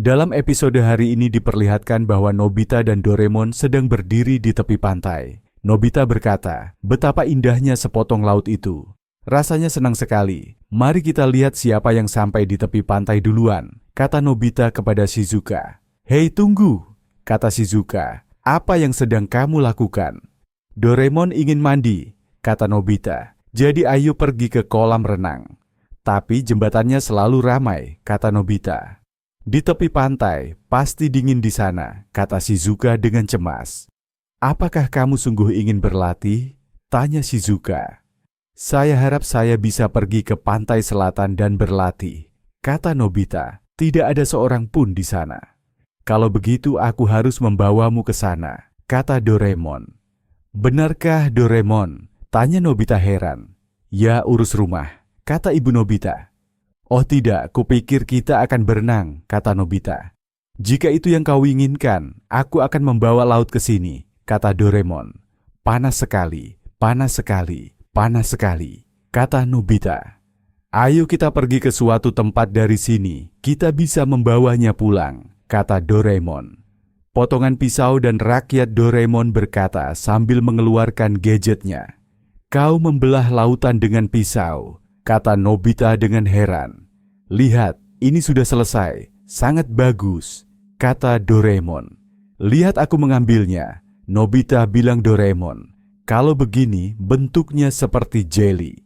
Dalam episode hari ini diperlihatkan bahwa Nobita dan Doraemon sedang berdiri di tepi pantai. Nobita berkata, betapa indahnya sepotong laut itu. Rasanya senang sekali. Mari kita lihat siapa yang sampai di tepi pantai duluan, kata Nobita kepada Shizuka. Hei tunggu, kata Shizuka. Apa yang sedang kamu lakukan? Doraemon ingin mandi, kata Nobita. Jadi ayo pergi ke kolam renang. Tapi jembatannya selalu ramai, kata Nobita. Di tepi pantai, pasti dingin di sana, kata Shizuka dengan cemas. Apakah kamu sungguh ingin berlatih? Tanya Shizuka. Saya harap saya bisa pergi ke pantai selatan dan berlatih, kata Nobita. Tidak ada seorang pun di sana. Kalau begitu aku harus membawamu ke sana, kata Doraemon. Benarkah Doraemon? Tanya Nobita heran. Ya urus rumah, kata ibu Nobita. Oh tidak, kupikir kita akan berenang, kata Nobita. Jika itu yang kau inginkan, aku akan membawa laut ke sini, kata Doraemon. Panas sekali, panas sekali, panas sekali, kata Nobita. Ayo kita pergi ke suatu tempat dari sini, kita bisa membawanya pulang, kata Doraemon. Potongan pisau dan rakyat Doraemon berkata sambil mengeluarkan gadgetnya. Kau membelah lautan dengan pisau, kata Nobita dengan heran. Lihat, ini sudah selesai. Sangat bagus, kata Doraemon. Lihat aku mengambilnya, Nobita bilang Doraemon. Kalau begini, bentuknya seperti jeli.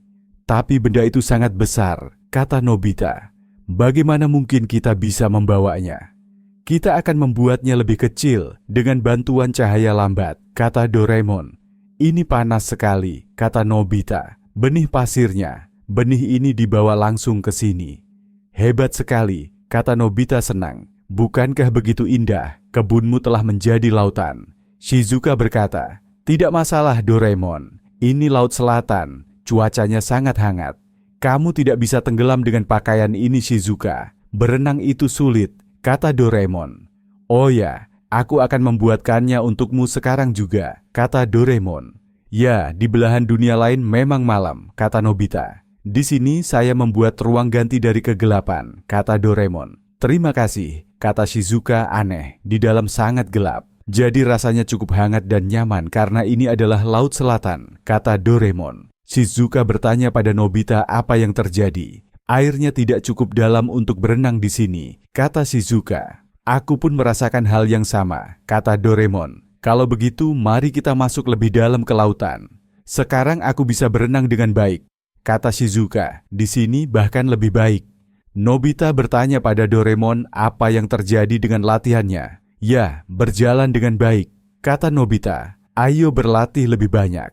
Tapi benda itu sangat besar, kata Nobita. Bagaimana mungkin kita bisa membawanya? Kita akan membuatnya lebih kecil dengan bantuan cahaya lambat, kata Doraemon. Ini panas sekali, kata Nobita. Benih pasirnya. Benih ini dibawa langsung ke sini. Hebat sekali, kata Nobita senang. Bukankah begitu indah, kebunmu telah menjadi lautan? Shizuka berkata, tidak masalah Doraemon. Ini laut selatan, cuacanya sangat hangat. Kamu tidak bisa tenggelam dengan pakaian ini Shizuka. Berenang itu sulit, kata Doraemon. Oh ya, aku akan membuatkannya untukmu sekarang juga, kata Doraemon. Ya, di belahan dunia lain memang malam, kata Nobita. Di sini saya membuat ruang ganti dari kegelapan, kata Doraemon. Terima kasih, kata Shizuka aneh, di dalam sangat gelap. Jadi rasanya cukup hangat dan nyaman karena ini adalah laut selatan, kata Doraemon. Shizuka bertanya pada Nobita apa yang terjadi. Airnya tidak cukup dalam untuk berenang di sini, kata Shizuka. Aku pun merasakan hal yang sama, kata Doraemon. Kalau begitu, mari kita masuk lebih dalam ke lautan. Sekarang aku bisa berenang dengan baik, kata Shizuka. Di sini bahkan lebih baik. Nobita bertanya pada Doraemon apa yang terjadi dengan latihannya. Ya, berjalan dengan baik, kata Nobita. Ayo berlatih lebih banyak.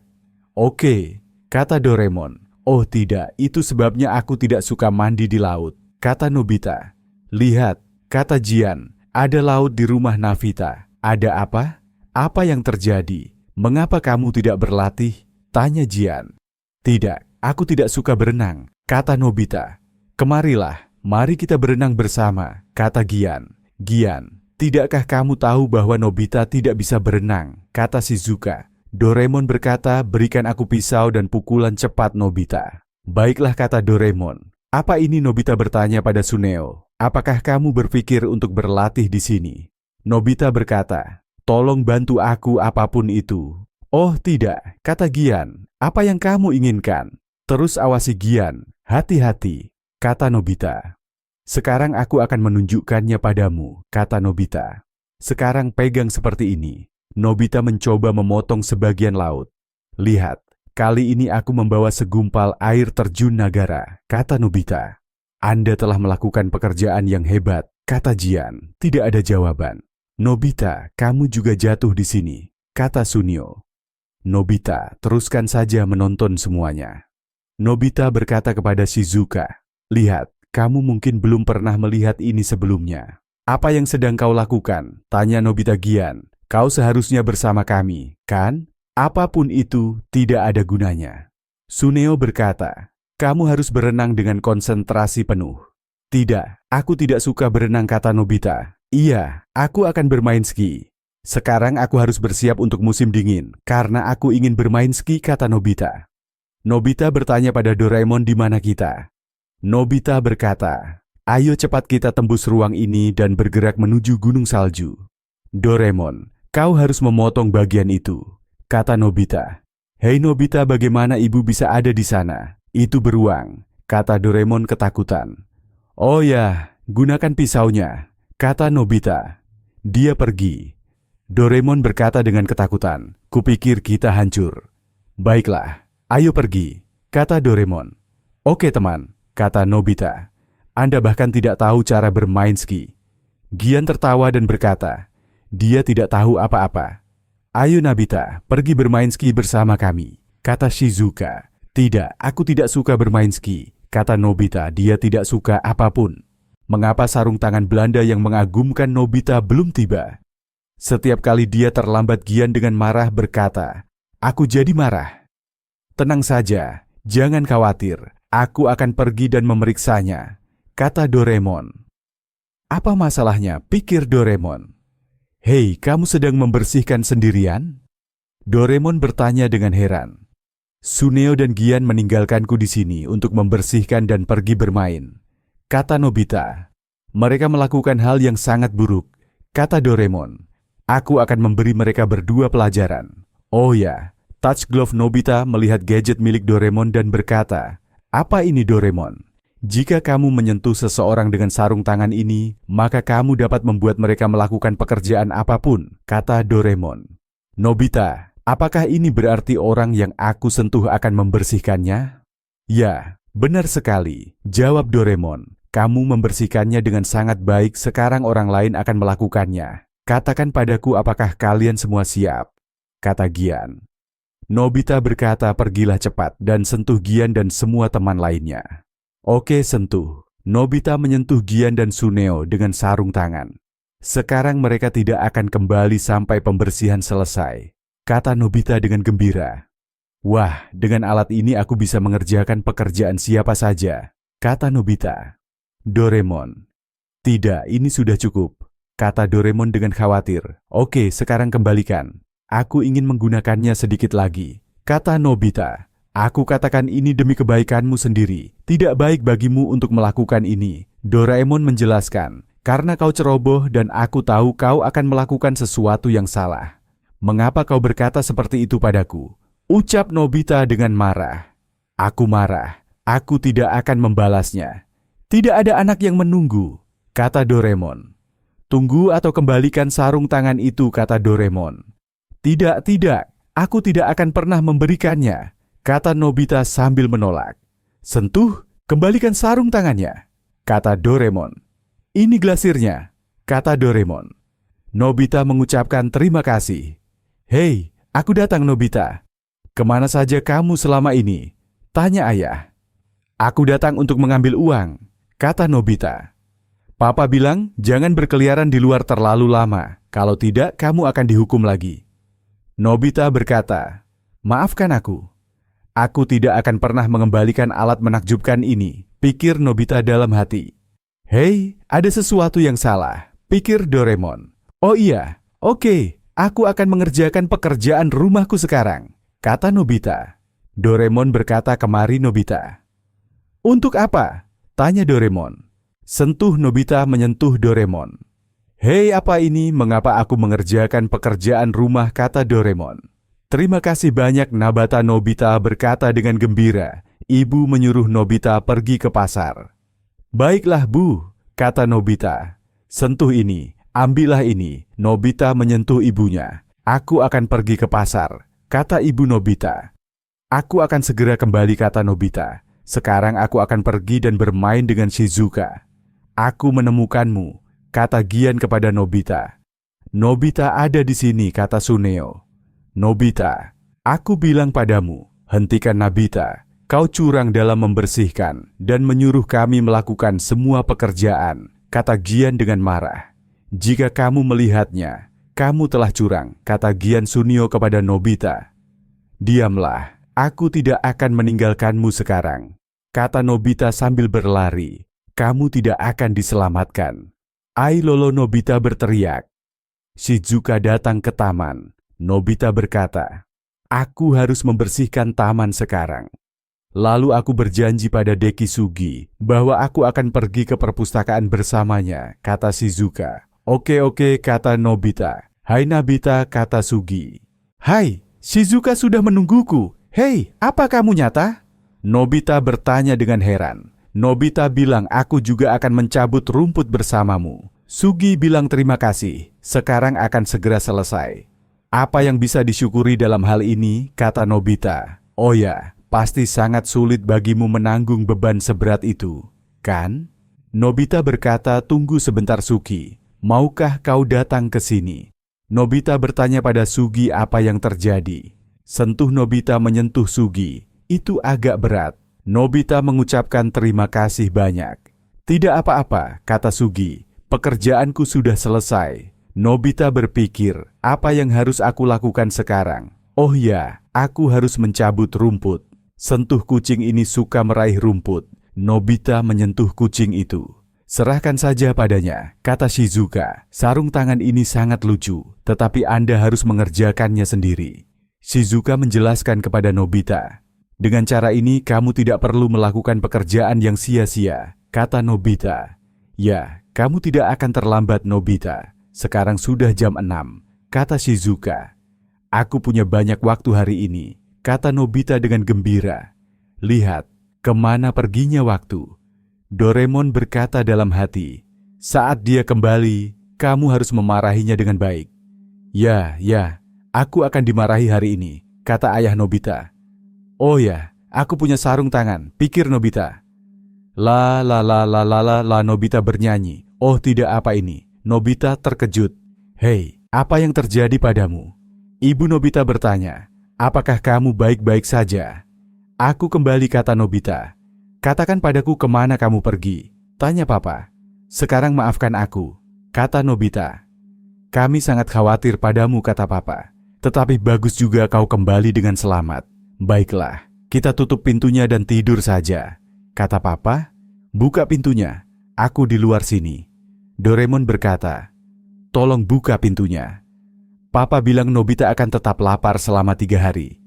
Oke, kata Doraemon. Oh tidak, itu sebabnya aku tidak suka mandi di laut, kata Nobita. Lihat, kata Jian, ada laut di rumah Navita. Ada apa? Apa yang terjadi? Mengapa kamu tidak berlatih? Tanya Jian. Tidak, aku tidak suka berenang, kata Nobita. Kemarilah, mari kita berenang bersama, kata Gian. Gian, tidakkah kamu tahu bahwa Nobita tidak bisa berenang, kata Shizuka. Doraemon berkata, berikan aku pisau dan pukulan cepat Nobita. Baiklah, kata Doraemon. Apa ini? Nobita bertanya pada Suneo. Apakah kamu berpikir untuk berlatih di sini? Nobita berkata, tolong bantu aku apapun itu. Oh tidak, kata Gian. Apa yang kamu inginkan? Terus awasi Gian. Hati-hati, kata Nobita. Sekarang aku akan menunjukkannya padamu, kata Nobita. Sekarang pegang seperti ini. Nobita mencoba memotong sebagian laut. Lihat, kali ini aku membawa segumpal air terjun Nagara, kata Nobita. Anda telah melakukan pekerjaan yang hebat, kata Jian. Tidak ada jawaban. Nobita, kamu juga jatuh di sini, kata Sunio. Nobita, teruskan saja menonton semuanya. Nobita berkata kepada Shizuka, lihat, kamu mungkin belum pernah melihat ini sebelumnya. Apa yang sedang kau lakukan? Tanya Nobita Gian. Kau seharusnya bersama kami, kan? Apapun itu tidak ada gunanya. Suneo berkata, kamu harus berenang dengan konsentrasi penuh. Tidak, aku tidak suka berenang, kata Nobita. Iya, aku akan bermain ski. Sekarang aku harus bersiap untuk musim dingin, karena aku ingin bermain ski, kata Nobita. Nobita bertanya pada Doraemon di mana kita. Nobita berkata, Ayo cepat kita tembus ruang ini dan bergerak menuju gunung salju. Doraemon, kau harus memotong bagian itu, kata Nobita. Hei Nobita, bagaimana ibu bisa ada di sana? Itu beruang, kata Doraemon ketakutan. Oh ya, gunakan pisaunya, kata Nobita. Dia pergi. Doraemon berkata dengan ketakutan, kupikir kita hancur. Baiklah, ayo pergi, kata Doraemon. Oke teman, kata Nobita. Anda bahkan tidak tahu cara bermain ski. Gian tertawa dan berkata, dia tidak tahu apa-apa. Ayo Nobita, pergi bermain ski bersama kami, kata Shizuka. Tidak, aku tidak suka bermain ski, kata Nobita. Dia tidak suka apapun. Mengapa sarung tangan Belanda yang mengagumkan Nobita belum tiba? Setiap kali dia terlambat, Gian dengan marah berkata, aku jadi marah. Tenang saja, jangan khawatir, aku akan pergi dan memeriksanya, kata Doraemon. Apa masalahnya, pikir Doraemon. Hei, kamu sedang membersihkan sendirian? Doraemon bertanya dengan heran. Suneo dan Gian meninggalkanku di sini untuk membersihkan dan pergi bermain, kata Nobita. Mereka melakukan hal yang sangat buruk, kata Doraemon. Aku akan memberi mereka berdua pelajaran. Oh ya, Touch Glove Nobita melihat gadget milik Doraemon dan berkata, apa ini Doraemon? Jika kamu menyentuh seseorang dengan sarung tangan ini, maka kamu dapat membuat mereka melakukan pekerjaan apapun, kata Doraemon. Nobita, apakah ini berarti orang yang aku sentuh akan membersihkannya? Ya, benar sekali, jawab Doraemon. Kamu membersihkannya dengan sangat baik, sekarang orang lain akan melakukannya. Katakan padaku apakah kalian semua siap, kata Gian. Nobita berkata, pergilah cepat dan sentuh Gian dan semua teman lainnya. Oke, sentuh. Nobita menyentuh Gian dan Suneo dengan sarung tangan. Sekarang mereka tidak akan kembali sampai pembersihan selesai, kata Nobita dengan gembira. Wah, dengan alat ini aku bisa mengerjakan pekerjaan siapa saja, kata Nobita. Doraemon, tidak, ini sudah cukup, kata Doraemon dengan khawatir. Oke, sekarang kembalikan. Aku ingin menggunakannya sedikit lagi, kata Nobita. Aku katakan ini demi kebaikanmu sendiri. Tidak baik bagimu untuk melakukan ini, Doraemon menjelaskan. Karena kau ceroboh dan aku tahu kau akan melakukan sesuatu yang salah. Mengapa kau berkata seperti itu padaku? Ucap Nobita dengan marah. Aku marah. Aku tidak akan membalasnya. Tidak ada anak yang menunggu, kata Doraemon. Tunggu atau kembalikan sarung tangan itu, kata Doraemon. Tidak, aku tidak akan pernah memberikannya, kata Nobita sambil menolak. Sentuh, kembalikan sarung tangannya, kata Doraemon. Ini glasirnya, kata Doraemon. Nobita mengucapkan terima kasih. Hei, aku datang Nobita. Kemana saja kamu selama ini? Tanya ayah. Aku datang untuk mengambil uang, kata Nobita. Papa bilang jangan berkeliaran di luar terlalu lama, kalau tidak kamu akan dihukum lagi. Nobita berkata, maafkan aku. Aku tidak akan pernah mengembalikan alat menakjubkan ini, pikir Nobita dalam hati. Hei, ada sesuatu yang salah, pikir Doraemon. Oh iya, oke, aku akan mengerjakan pekerjaan rumahku sekarang, kata Nobita. Doraemon berkata, kemari Nobita. Untuk apa? Tanya Doraemon. Sentuh Nobita menyentuh Doraemon. Hei, apa ini? Mengapa aku mengerjakan pekerjaan rumah, kata Doraemon. Terima kasih banyak Nabata, Nobita berkata dengan gembira. Ibu menyuruh Nobita pergi ke pasar. Baiklah Bu, kata Nobita. Sentuh ini, ambillah ini. Nobita menyentuh ibunya. Aku akan pergi ke pasar, kata ibu Nobita. Aku akan segera kembali, kata Nobita. Sekarang aku akan pergi dan bermain dengan Shizuka. Aku menemukanmu, kata Gian kepada Nobita. Nobita ada di sini, kata Suneo. Nobita, aku bilang padamu, hentikan Nobita. Kau curang dalam membersihkan dan menyuruh kami melakukan semua pekerjaan, kata Gian dengan marah. Jika kamu melihatnya, kamu telah curang, kata Gian Suneo kepada Nobita. Diamlah, aku tidak akan meninggalkanmu sekarang, kata Nobita sambil berlari. Kamu tidak akan diselamatkan. Ai Lolo, Nobita berteriak. Shizuka datang ke taman. Nobita berkata, aku harus membersihkan taman sekarang. Lalu aku berjanji pada Deki Sugi bahwa aku akan pergi ke perpustakaan bersamanya, kata Shizuka. Oke, kata Nobita. Hai Nobita, kata Sugi. Hai, Shizuka sudah menungguku. Hei, apa kamu nyata? Nobita bertanya dengan heran. Nobita bilang aku juga akan mencabut rumput bersamamu. Sugi bilang terima kasih, sekarang akan segera selesai. Apa yang bisa disyukuri dalam hal ini, kata Nobita. Oh ya, pasti sangat sulit bagimu menanggung beban seberat itu, kan? Nobita berkata, tunggu sebentar Sugi, maukah kau datang ke sini? Nobita bertanya pada Sugi apa yang terjadi. Sentuh Nobita menyentuh Sugi, itu agak berat. Nobita mengucapkan terima kasih banyak. Tidak apa-apa, kata Sugi, pekerjaanku sudah selesai. Nobita berpikir, apa yang harus aku lakukan sekarang? Oh ya, aku harus mencabut rumput. Sentuh kucing ini suka meraih rumput. Nobita menyentuh kucing itu. Serahkan saja padanya, kata Shizuka. Sarung tangan ini sangat lucu, tetapi Anda harus mengerjakannya sendiri. Shizuka menjelaskan kepada Nobita. Dengan cara ini kamu tidak perlu melakukan pekerjaan yang sia-sia, kata Nobita. Ya, kamu tidak akan terlambat Nobita. Sekarang sudah jam 6, kata Shizuka. Aku punya banyak waktu hari ini, kata Nobita dengan gembira. Lihat, kemana perginya waktu? Doraemon berkata dalam hati. Saat dia kembali, kamu harus memarahinya dengan baik. Ya, aku akan dimarahi hari ini, kata ayah Nobita. Oh ya, aku punya sarung tangan, pikir Nobita. La, Nobita bernyanyi. Oh tidak, apa ini? Nobita terkejut. Hei, apa yang terjadi padamu? Ibu Nobita bertanya, apakah kamu baik-baik saja? Aku kembali, kata Nobita. Katakan padaku kemana kamu pergi, tanya papa. Sekarang maafkan aku, kata Nobita. Kami sangat khawatir padamu, kata papa. Tetapi bagus juga kau kembali dengan selamat. Baiklah, kita tutup pintunya dan tidur saja, kata papa. Buka pintunya, aku di luar sini. Doraemon berkata, tolong buka pintunya. Papa bilang Nobita akan tetap lapar selama 3 hari.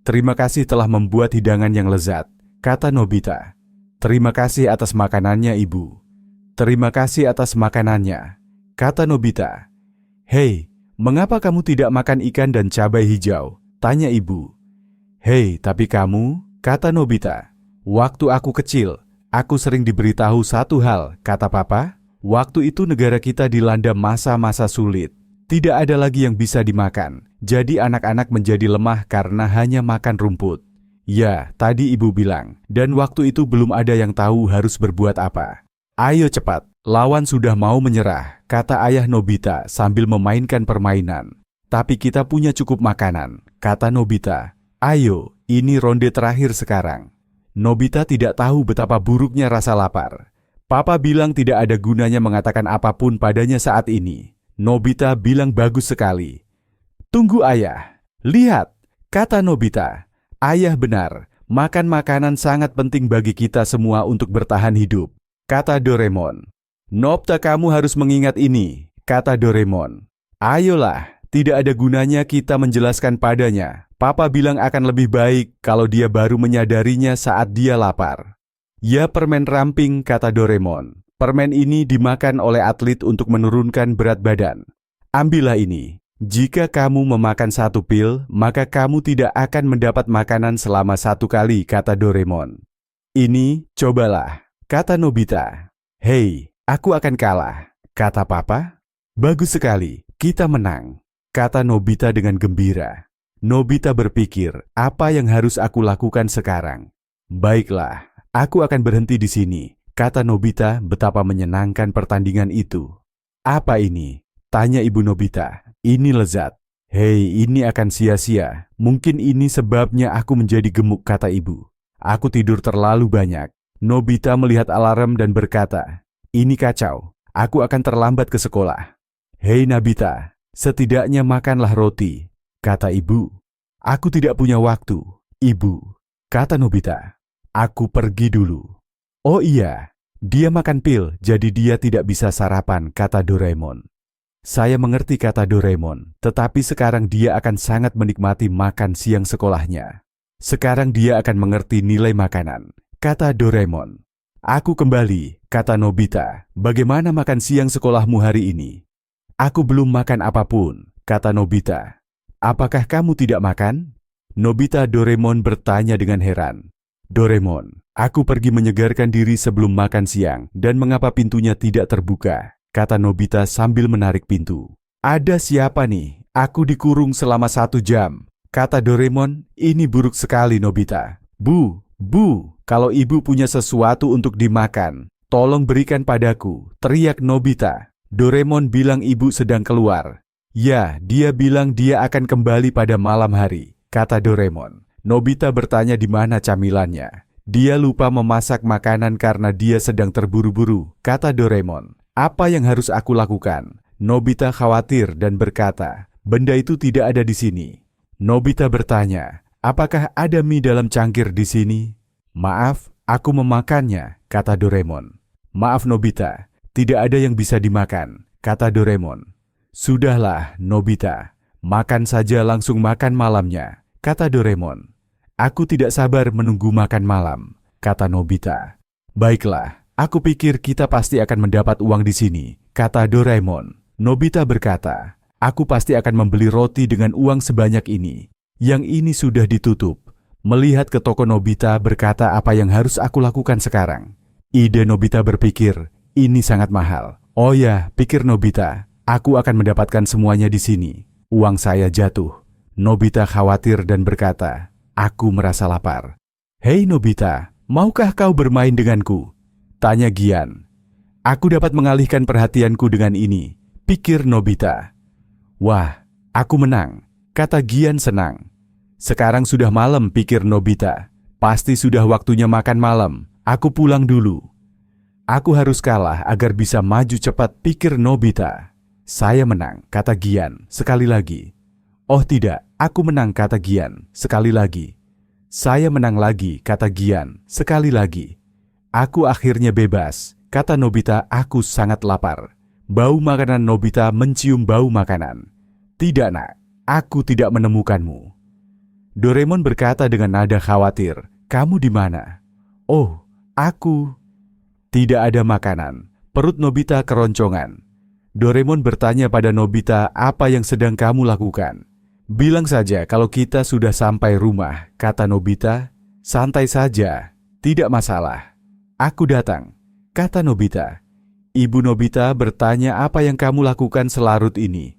Terima kasih telah membuat hidangan yang lezat, kata Nobita. Terima kasih atas makanannya, Ibu. Terima kasih atas makanannya, kata Nobita. Hei, mengapa kamu tidak makan ikan dan cabai hijau? Tanya Ibu. Hei, tapi kamu, kata Nobita. Waktu aku kecil, aku sering diberitahu satu hal, kata Papa. Waktu itu negara kita dilanda masa-masa sulit. Tidak ada lagi yang bisa dimakan, jadi anak-anak menjadi lemah karena hanya makan rumput. Ya, tadi Ibu bilang, dan waktu itu belum ada yang tahu harus berbuat apa. Ayo cepat, lawan sudah mau menyerah, kata ayah Nobita sambil memainkan permainan. Tapi kita punya cukup makanan, kata Nobita. Ayo, ini ronde terakhir sekarang. Nobita tidak tahu betapa buruknya rasa lapar. Papa bilang tidak ada gunanya mengatakan apapun padanya saat ini. Nobita bilang bagus sekali. Tunggu ayah, lihat, kata Nobita. Ayah benar, makan makanan sangat penting bagi kita semua untuk bertahan hidup, kata Doraemon. Nobita, kamu harus mengingat ini, kata Doraemon. Ayolah, tidak ada gunanya kita menjelaskan padanya. Papa bilang akan lebih baik kalau dia baru menyadarinya saat dia lapar. Ya, permen ramping, kata Doraemon. Permen ini dimakan oleh atlet untuk menurunkan berat badan. Ambillah ini. Jika kamu memakan 1 pil, maka kamu tidak akan mendapat makanan selama 1 kali, kata Doraemon. Ini, cobalah, kata Nobita. Hei, aku akan kalah, kata Papa. Bagus sekali, kita menang, kata Nobita dengan gembira. Nobita berpikir, apa yang harus aku lakukan sekarang? Baiklah, aku akan berhenti di sini. Kata Nobita, betapa menyenangkan pertandingan itu. Apa ini? Tanya Ibu Nobita. Ini lezat. Hei, ini akan sia-sia. Mungkin ini sebabnya aku menjadi gemuk, kata Ibu. Aku tidur terlalu banyak. Nobita melihat alarm dan berkata, ini kacau. Aku akan terlambat ke sekolah. Hei Nobita, setidaknya makanlah roti, kata Ibu. Aku tidak punya waktu, Ibu, kata Nobita. Aku pergi dulu. Oh iya, dia makan pil, jadi dia tidak bisa sarapan, kata Doraemon. Saya mengerti, kata Doraemon, tetapi sekarang dia akan sangat menikmati makan siang sekolahnya. Sekarang dia akan mengerti nilai makanan, kata Doraemon. Aku kembali, kata Nobita. Bagaimana makan siang sekolahmu hari ini? Aku belum makan apapun, kata Nobita. Apakah kamu tidak makan? Nobita Doraemon bertanya dengan heran. Doraemon, aku pergi menyegarkan diri sebelum makan siang dan mengapa pintunya tidak terbuka? Kata Nobita sambil menarik pintu. Ada siapa nih? Aku dikurung selama 1 jam. Kata Doraemon, ini buruk sekali Nobita. Bu, kalau ibu punya sesuatu untuk dimakan, tolong berikan padaku, teriak Nobita. Doraemon bilang ibu sedang keluar. Ya, dia bilang dia akan kembali pada malam hari, kata Doraemon. Nobita bertanya di mana camilannya. Dia lupa memasak makanan karena dia sedang terburu-buru, kata Doraemon. Apa yang harus aku lakukan? Nobita khawatir dan berkata, benda itu tidak ada di sini. Nobita bertanya, apakah ada mie dalam cangkir di sini? Maaf, aku memakannya, kata Doraemon. Maaf Nobita, tidak ada yang bisa dimakan, kata Doraemon. Sudahlah Nobita, makan saja langsung makan malamnya, kata Doraemon. Aku tidak sabar menunggu makan malam, kata Nobita. Baiklah, aku pikir kita pasti akan mendapat uang di sini, kata Doraemon. Nobita berkata, aku pasti akan membeli roti dengan uang sebanyak ini. Yang ini sudah ditutup. Melihat ke toko Nobita berkata apa yang harus aku lakukan sekarang. Ide Nobita berpikir, ini sangat mahal. Oh ya, pikir Nobita, aku akan mendapatkan semuanya di sini. Uang saya jatuh. Nobita khawatir dan berkata, aku merasa lapar. Hei Nobita, maukah kau bermain denganku? Tanya Gian. Aku dapat mengalihkan perhatianku dengan ini, pikir Nobita. Wah, aku menang, kata Gian senang. Sekarang sudah malam, pikir Nobita. Pasti sudah waktunya makan malam. Aku pulang dulu. Aku harus kalah agar bisa maju cepat, pikir Nobita. Saya menang, kata Gian sekali lagi. Oh tidak, aku menang, kata Gian sekali lagi. Saya menang lagi, kata Gian sekali lagi. Aku akhirnya bebas, kata Nobita. Aku sangat lapar. Bau makanan Nobita mencium bau makanan. Tidak nak, aku tidak menemukanmu. Doraemon berkata dengan nada khawatir, kamu di mana? Oh, aku. Tidak ada makanan. Perut Nobita keroncongan. Doraemon bertanya pada Nobita apa yang sedang kamu lakukan. Bilang saja kalau kita sudah sampai rumah, kata Nobita. Santai saja, tidak masalah. Aku datang, kata Nobita. Ibu Nobita bertanya apa yang kamu lakukan selarut ini.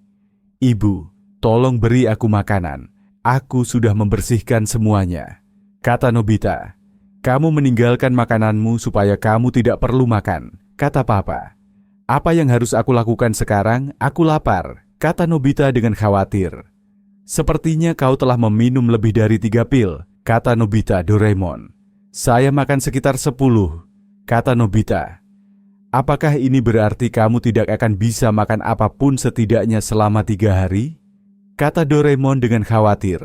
Ibu, tolong beri aku makanan. Aku sudah membersihkan semuanya, kata Nobita. Kamu meninggalkan makananmu supaya kamu tidak perlu makan, kata Papa. Apa yang harus aku lakukan sekarang? Aku lapar, kata Nobita dengan khawatir. Sepertinya kau telah meminum lebih dari 3 pil, kata Nobita Doraemon. Saya makan sekitar 10, kata Nobita. Apakah ini berarti kamu tidak akan bisa makan apapun setidaknya selama 3 hari? Kata Doraemon dengan khawatir.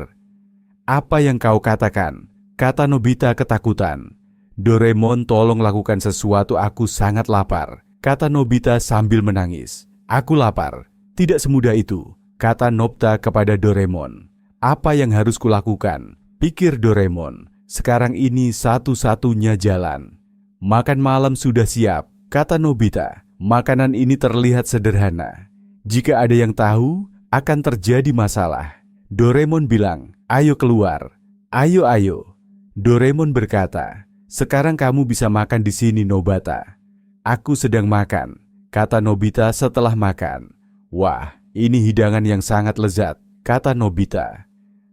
Apa yang kau katakan? Kata Nobita ketakutan. Doraemon, tolong lakukan sesuatu, aku sangat lapar, kata Nobita sambil menangis. Aku lapar. Tidak semudah itu, kata Nobita kepada Doraemon. Apa yang harus kulakukan? Pikir Doraemon. Sekarang ini satu-satunya jalan. Makan malam sudah siap, kata Nobita. Makanan ini terlihat sederhana. Jika ada yang tahu, akan terjadi masalah. Doraemon bilang, ayo keluar. Ayo. Doraemon berkata, sekarang kamu bisa makan di sini Nobita. Aku sedang makan, kata Nobita setelah makan. Wah, ini hidangan yang sangat lezat, kata Nobita.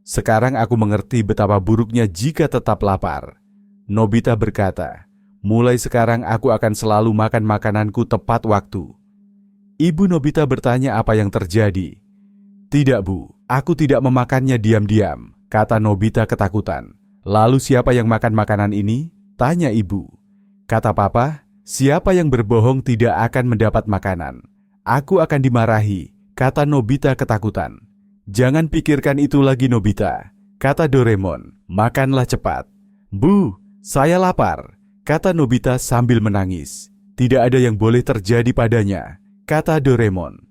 Sekarang aku mengerti betapa buruknya jika tetap lapar. Nobita berkata, mulai sekarang aku akan selalu makan makananku tepat waktu. Ibu Nobita bertanya apa yang terjadi. Tidak Bu, aku tidak memakannya diam-diam, kata Nobita ketakutan. Lalu siapa yang makan makanan ini? Tanya ibu. Kata Papa, siapa yang berbohong tidak akan mendapat makanan. Aku akan dimarahi, kata Nobita ketakutan. Jangan pikirkan itu lagi Nobita, kata Doraemon. Makanlah cepat. Bu, saya lapar, kata Nobita sambil menangis. Tidak ada yang boleh terjadi padanya, kata Doraemon.